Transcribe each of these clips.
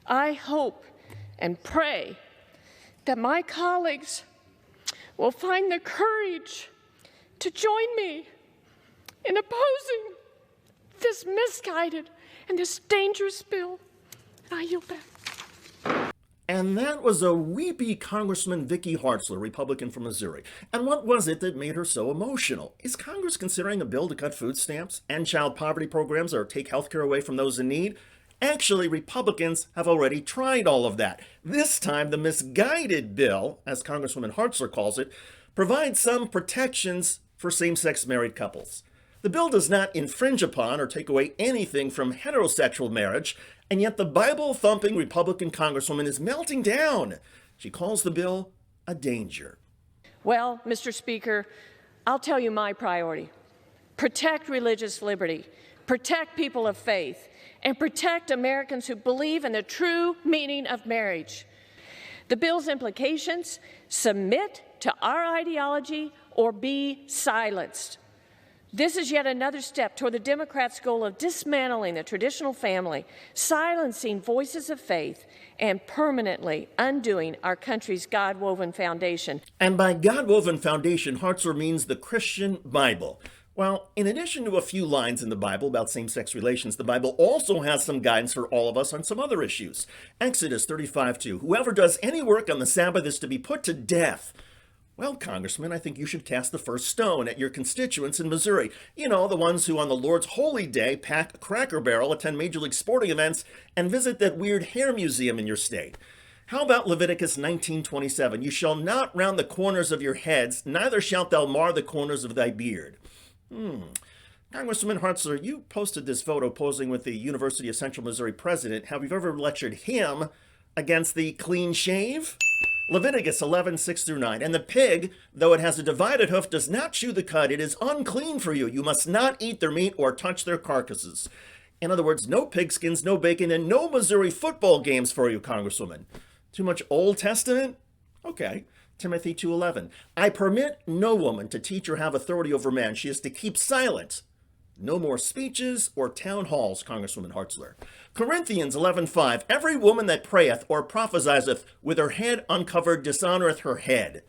I hope and pray that my colleagues will find the courage to join me in opposing this misguided and this dangerous bill. And I yield back. And that was a weepy Congresswoman Vicki Hartzler, Republican from Missouri. And what was it that made her so emotional? Is Congress considering a bill to cut food stamps, end child poverty programs, or take health care away from those in need? Actually, Republicans have already tried all of that. This time, the misguided bill, as Congresswoman Hartzler calls it, provides some protections for same-sex married couples. The bill does not infringe upon or take away anything from heterosexual marriage, and yet the Bible-thumping Republican Congresswoman is melting down. She calls the bill a danger. Well, Mr. Speaker, I'll tell you my priority. Protect religious liberty, protect people of faith, and protect Americans who believe in the true meaning of marriage. The bill's implications: submit to our ideology or be silenced. This is yet another step toward the Democrats' goal of dismantling the traditional family, silencing voices of faith, and permanently undoing our country's God-woven foundation. And by God-woven foundation, Hartzler means the Christian Bible. Well, in addition to a few lines in the Bible about same-sex relations, the Bible also has some guidance for all of us on some other issues. Exodus 35:2, whoever does any work on the Sabbath is to be put to death. Well, Congressman, I think you should cast the first stone at your constituents in Missouri. You know, the ones who on the Lord's holy day pack a Cracker Barrel, attend Major League Sporting events, and visit that weird hair museum in your state. How about Leviticus 19:27? You shall not round the corners of your heads, neither shalt thou mar the corners of thy beard. Congresswoman Hartzler, you posted this photo posing with the University of Central Missouri president. Have you ever lectured him against the clean shave? Leviticus 11:6-9. And the pig, though it has a divided hoof, does not chew the cud. It is unclean for you. You must not eat their meat or touch their carcasses. In other words, no pigskins, no bacon, and no Missouri football games for you, Congresswoman. Too much Old Testament? Okay. Timothy 2:11. I permit no woman to teach or have authority over man. She is to keep silent. No more speeches or town halls, Congresswoman Hartzler. Corinthians 11:5. Every woman that prayeth or prophesieth with her head uncovered dishonoreth her head.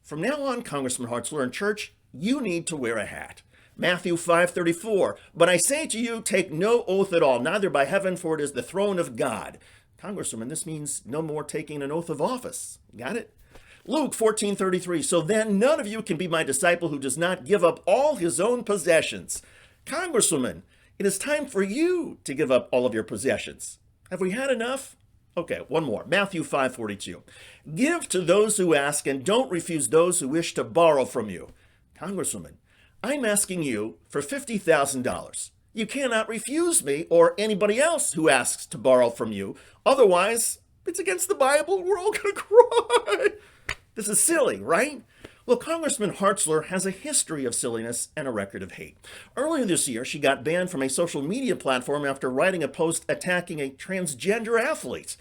From now on, Congressman Hartzler, in church, you need to wear a hat. Matthew 5:34. But I say to you, take no oath at all, neither by heaven, for it is the throne of God. Congresswoman, this means no more taking an oath of office. Got it? Luke 14:33. So then none of you can be my disciple who does not give up all his own possessions. Congresswoman, it is time for you to give up all of your possessions. Have we had enough? Okay, one more. Matthew 5:42. Give to those who ask and don't refuse those who wish to borrow from you. Congresswoman, I'm asking you for $50,000. You cannot refuse me or anybody else who asks to borrow from you. Otherwise, it's against the Bible. We're all going to cry. This is silly, right? Well, Congressman Hartzler has a history of silliness and a record of hate. Earlier this year, she got banned from a social media platform after writing a post attacking a transgender athlete.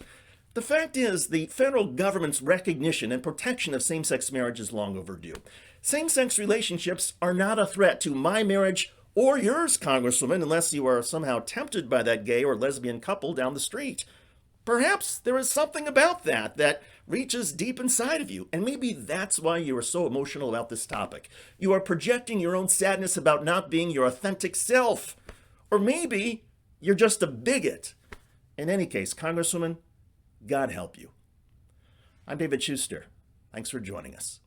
The fact is, the federal government's recognition and protection of same-sex marriage is long overdue. Same-sex relationships are not a threat to my marriage or yours, Congresswoman, unless you are somehow tempted by that gay or lesbian couple down the street. Perhaps there is something about that reaches deep inside of you, and maybe that's why you are so emotional about this topic. You are projecting your own sadness about not being your authentic self. Or maybe you're just a bigot. In any case, Congresswoman, God help you. I'm David Shuster. Thanks for joining us.